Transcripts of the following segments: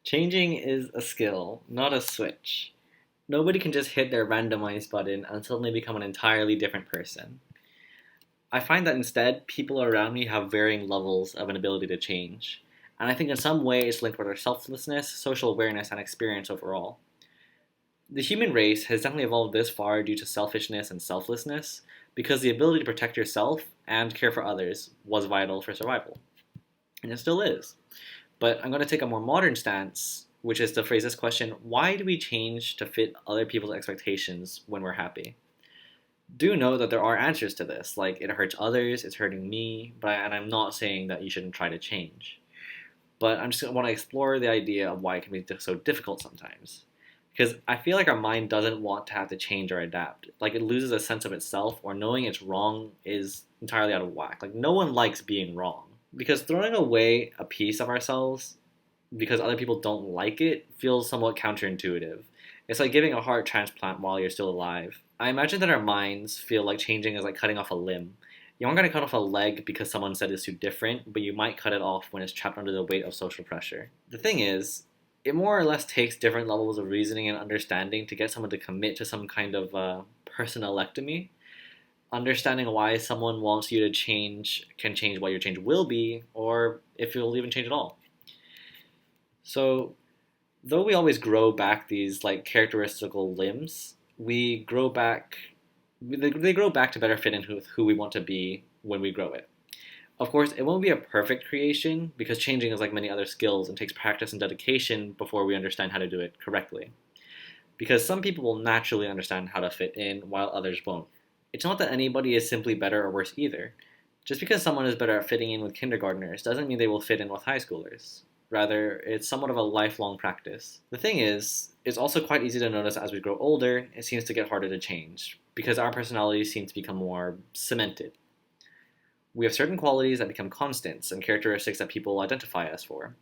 Changing is a skill, not a switch. Nobody can just hit their randomize button and suddenly become an entirely different person. I find that instead, people around me have varying levels of an ability to change. And I think in some way it's linked with our selflessness, social awareness, and experience overall. The human race has definitely evolved this far due to selfishness and selflessness, because the ability to protect yourself and care for others was vital for survival. And it still is. But I'm going to take a more modern stance, which is to phrase this question: why do we change to fit other people's expectations when we're happy? Do know that there are answers to this, like it hurts others, it's hurting me, and I'm not saying that you shouldn't try to change. But I just want to explore the idea of why it can be so difficult sometimes. Because I feel like our mind doesn't want to have to change or adapt. Like it loses a sense of itself, or knowing it's wrong is entirely out of whack. Like no one likes being wrong. Because throwing away a piece of ourselves because other people don't like it feels somewhat counterintuitive. It's like giving a heart transplant while you're still alive. I imagine that our minds feel like changing is like cutting off a limb. You aren't going to cut off a leg because someone said it's too different, but you might cut it off when it's trapped under the weight of social pressure. The thing is, it more or less takes different levels of reasoning and understanding to get someone to commit to some kind of personalectomy. Understanding why someone wants you to change can change what your change will be, or if you'll even change at all. So, though we always grow back these like characteristical limbs, we grow back. They grow back to better fit in who we want to be when we grow it. Of course, it won't be a perfect creation because changing is like many other skills and takes practice and dedication before we understand how to do it correctly. Because some people will naturally understand how to fit in while others won't. It's not that anybody is simply better or worse either. Just because someone is better at fitting in with kindergartners doesn't mean they will fit in with high schoolers. Rather, it's somewhat of a lifelong practice. The thing is, it's also quite easy to notice as we grow older, it seems to get harder to change, because our personalities seem to become more cemented. We have certain qualities that become constants and characteristics that people identify us for.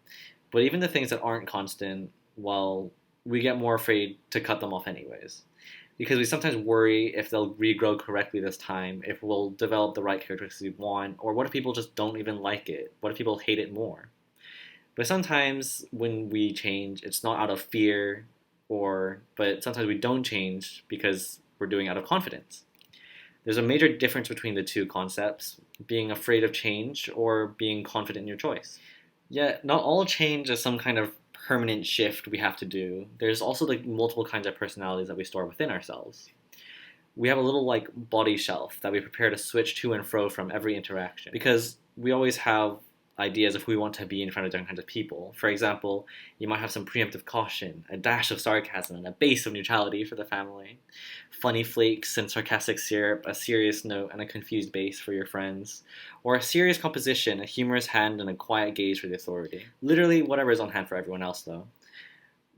But even the things that aren't constant, well, we get more afraid to cut them off anyways. Because we sometimes worry if they'll regrow correctly this time, if we'll develop the right characteristics we want, or what if people just don't even like it? What if people hate it more? But sometimes when we change, it's not out of fear, but sometimes we don't change because we're doing it out of confidence. There's a major difference between the two concepts: being afraid of change or being confident in your choice. Yet, not all change is some kind of permanent shift we have to do. There's also like multiple kinds of personalities that we store within ourselves. We have a little like body shelf that we prepare to switch to and fro from every interaction, because we always have ideas of who we want to be in front of different kinds of people. For example, you might have some preemptive caution, a dash of sarcasm, and a base of neutrality for the family. Funny flakes and sarcastic syrup, a serious note and a confused base for your friends. Or a serious composition, a humorous hand and a quiet gaze for the authority. Literally whatever is on hand for everyone else, though.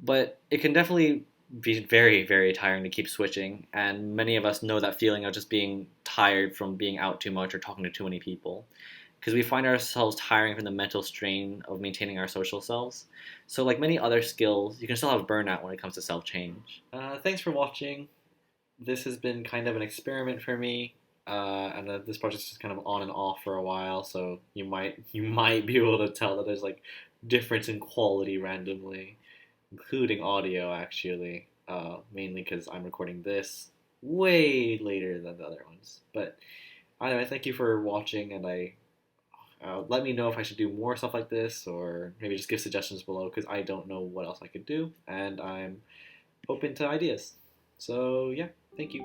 But it can definitely be very, very tiring to keep switching, and many of us know that feeling of just being tired from being out too much or talking to too many people, because we find ourselves tiring from the mental strain of maintaining our social selves. So, like many other skills, you can still have burnout when it comes to self change. Thanks for watching. This has been kind of an experiment for me, and this project's just kind of on and off for a while. So you might be able to tell that there's like difference in quality randomly, including audio actually. Mainly because I'm recording this way later than the other ones. But either way, thank you for watching, and I let me know if I should do more stuff like this, or maybe just give suggestions below because I don't know what else I could do, and I'm open to ideas. So, yeah, thank you.